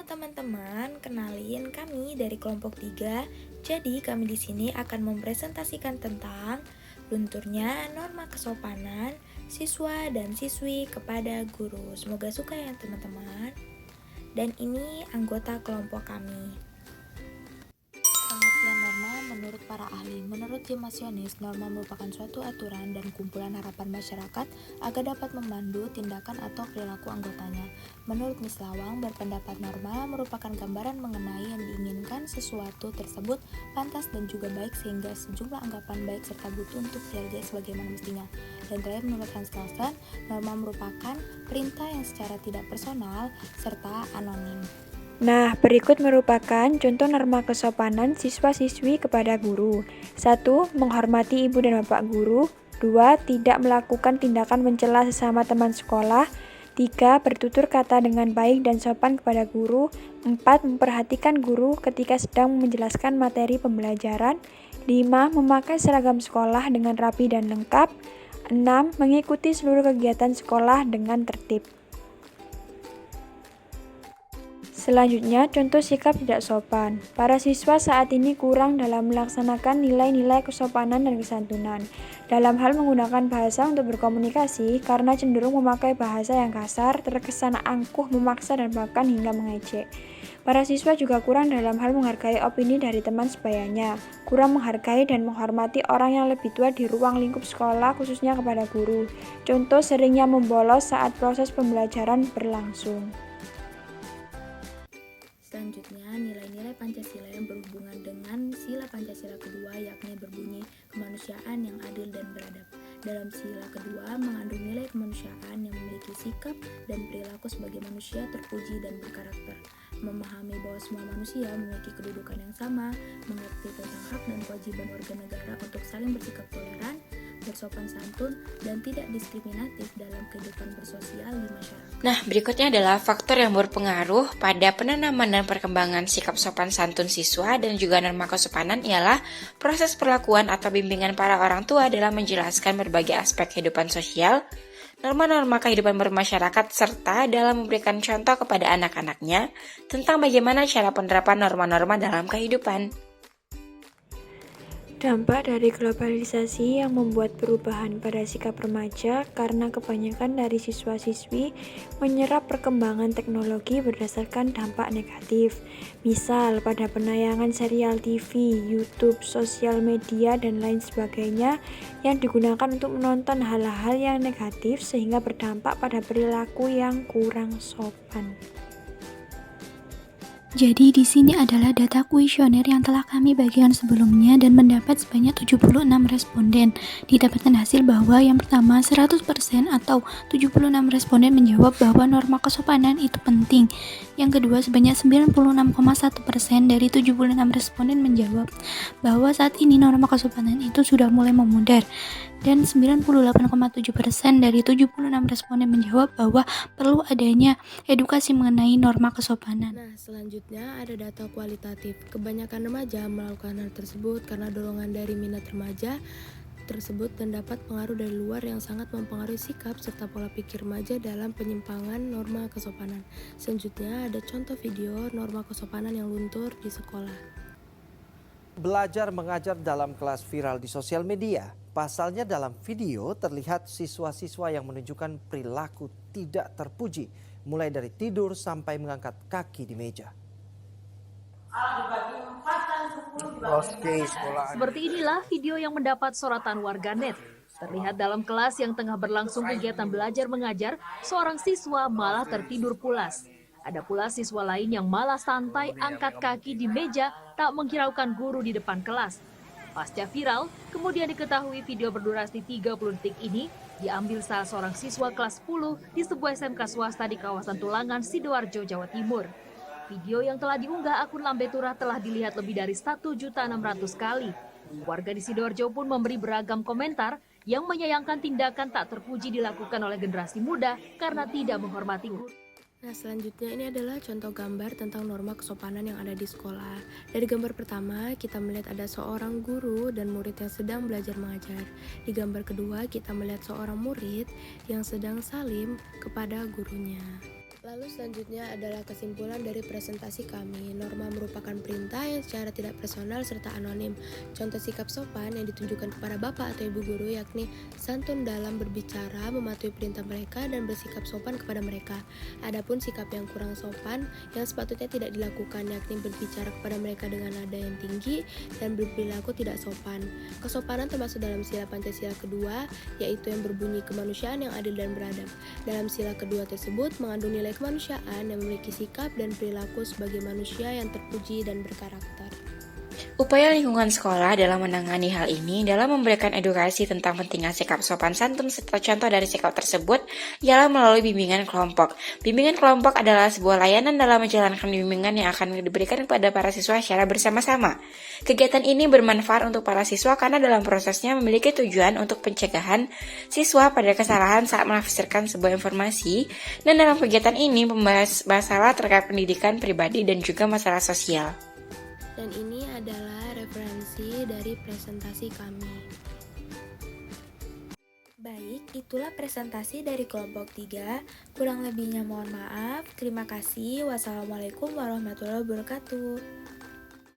teman-teman, kenalin kami dari kelompok 3. Jadi kami di sini akan mempresentasikan tentang lunturnya norma kesopanan siswa dan siswi kepada guru. Semoga suka ya teman-teman. Dan ini anggota kelompok kami. Pengertian norma menurut para ahli. Menurut Jimasionis, norma merupakan suatu aturan dan kumpulan harapan masyarakat agar dapat memandu tindakan atau perilaku anggotanya. Menurut Miss Lawang, berpendapat norma merupakan gambaran mengenai yang diinginkan sesuatu tersebut pantas dan juga baik sehingga sejumlah anggapan baik serta butuh untuk dihargai sebagaimana mestinya. Dan terakhir menurut Hans Kelsen, norma merupakan perintah yang secara tidak personal serta anonim. Nah, berikut merupakan contoh norma kesopanan siswa-siswi kepada guru. 1. Menghormati ibu dan bapak guru. 2. Tidak melakukan tindakan mencela sesama teman sekolah. 3. Bertutur kata dengan baik dan sopan kepada guru. 4. Memperhatikan guru ketika sedang menjelaskan materi pembelajaran. 5. Memakai seragam sekolah dengan rapi dan lengkap. 6. Mengikuti seluruh kegiatan sekolah dengan tertib. Selanjutnya, contoh sikap tidak sopan. Para siswa saat ini kurang dalam melaksanakan nilai-nilai kesopanan dan kesantunan. Dalam hal menggunakan bahasa untuk berkomunikasi, karena cenderung memakai bahasa yang kasar, terkesan angkuh, memaksa, dan bahkan hingga mengejek. Para siswa juga kurang dalam hal menghargai opini dari teman sebayanya, kurang menghargai dan menghormati orang yang lebih tua di ruang lingkup sekolah, khususnya kepada guru. Contoh seringnya membolos saat proses pembelajaran berlangsung. Selanjutnya, nilai-nilai Pancasila yang berhubungan dengan sila Pancasila kedua, yakni berbunyi kemanusiaan yang adil dan beradab. Dalam sila kedua mengandung nilai kemanusiaan yang memiliki sikap dan perilaku sebagai manusia terpuji dan berkarakter, memahami bahwa semua manusia memiliki kedudukan yang sama, mengerti tentang hak dan kewajiban warga negara untuk saling bersikap toleran, bersopan santun, dan tidak diskriminatif dalam kehidupan bersosial di masyarakat. Nah, berikutnya adalah faktor yang berpengaruh pada penanaman dan perkembangan sikap sopan santun siswa dan juga norma kesopanan ialah proses perlakuan atau bimbingan para orang tua dalam menjelaskan berbagai aspek kehidupan sosial, norma-norma kehidupan bermasyarakat, serta dalam memberikan contoh kepada anak-anaknya tentang bagaimana cara penerapan norma-norma dalam kehidupan. Dampak dari globalisasi yang membuat perubahan pada sikap remaja karena kebanyakan dari siswa-siswi menyerap perkembangan teknologi berdasarkan dampak negatif. Misal pada penayangan serial TV, YouTube, sosial media, dan lain sebagainya yang digunakan untuk menonton hal-hal yang negatif sehingga berdampak pada perilaku yang kurang sopan. Jadi di sini adalah data kuesioner yang telah kami bagikan sebelumnya dan mendapat sebanyak 76 responden. Didapatkan hasil bahwa yang pertama 100% atau 76 responden menjawab bahwa norma kesopanan itu penting. Yang kedua sebanyak 96,1% dari 76 responden menjawab bahwa saat ini norma kesopanan itu sudah mulai memudar. Dan 98,7% dari 76 responden menjawab bahwa perlu adanya edukasi mengenai norma kesopanan. Nah, selanjutnya ada data kualitatif. Kebanyakan remaja melakukan hal tersebut karena dorongan dari minat remaja tersebut dan dapat pengaruh dari luar yang sangat mempengaruhi sikap serta pola pikir remaja dalam penyimpangan norma kesopanan. Selanjutnya ada contoh video norma kesopanan yang luntur di sekolah. Belajar mengajar dalam kelas viral di sosial media. Pasalnya dalam video terlihat siswa-siswa yang menunjukkan perilaku tidak terpuji, mulai dari tidur sampai mengangkat kaki di meja. Seperti inilah video yang mendapat sorotan warganet. Terlihat dalam kelas yang tengah berlangsung kegiatan belajar mengajar, seorang siswa malah tertidur pulas. Ada pula siswa lain yang malah santai angkat kaki di meja tak menghiraukan guru di depan kelas. Pasca viral, kemudian diketahui video berdurasi 30 detik ini diambil salah seorang siswa kelas 10 di sebuah SMK swasta di kawasan Tulangan, Sidoarjo, Jawa Timur. Video yang telah diunggah akun Lambe Turah telah dilihat lebih dari 1.600.000 kali. Warga di Sidoarjo pun memberi beragam komentar yang menyayangkan tindakan tak terpuji dilakukan oleh generasi muda karena tidak menghormati guru. Nah, selanjutnya ini adalah contoh gambar tentang norma kesopanan yang ada di sekolah. Dari gambar pertama, kita melihat ada seorang guru dan murid yang sedang belajar mengajar. Di gambar kedua, kita melihat seorang murid yang sedang salim kepada gurunya. Lalu selanjutnya adalah kesimpulan dari presentasi kami. Norma merupakan perintah yang secara tidak personal serta anonim. Contoh sikap sopan yang ditunjukkan kepada bapak atau ibu guru yakni santun dalam berbicara, mematuhi perintah mereka, dan bersikap sopan kepada mereka. Adapun sikap yang kurang sopan yang sepatutnya tidak dilakukan yakni berbicara kepada mereka dengan nada yang tinggi dan berperilaku tidak sopan. Kesopanan termasuk dalam sila Pancasila kedua, yaitu yang berbunyi kemanusiaan yang adil dan beradab. Dalam sila kedua tersebut mengandung nilai kemanusiaan yang memiliki sikap dan perilaku sebagai manusia yang terpuji dan berkarakter. Upaya lingkungan sekolah dalam menangani hal ini dalam memberikan edukasi tentang pentingnya sikap sopan santun serta contoh dari sikap tersebut ialah melalui bimbingan kelompok. Bimbingan kelompok adalah sebuah layanan dalam menjalankan bimbingan yang akan diberikan kepada para siswa secara bersama-sama. Kegiatan ini bermanfaat untuk para siswa karena dalam prosesnya memiliki tujuan untuk pencegahan siswa pada kesalahan saat menafsirkan sebuah informasi, dan dalam kegiatan ini membahas masalah terkait pendidikan pribadi dan juga masalah sosial. Dan ini adalah referensi dari presentasi kami. Baik, itulah presentasi dari kelompok 3. Kurang lebihnya mohon maaf. Terima kasih. Wassalamualaikum warahmatullahi wabarakatuh.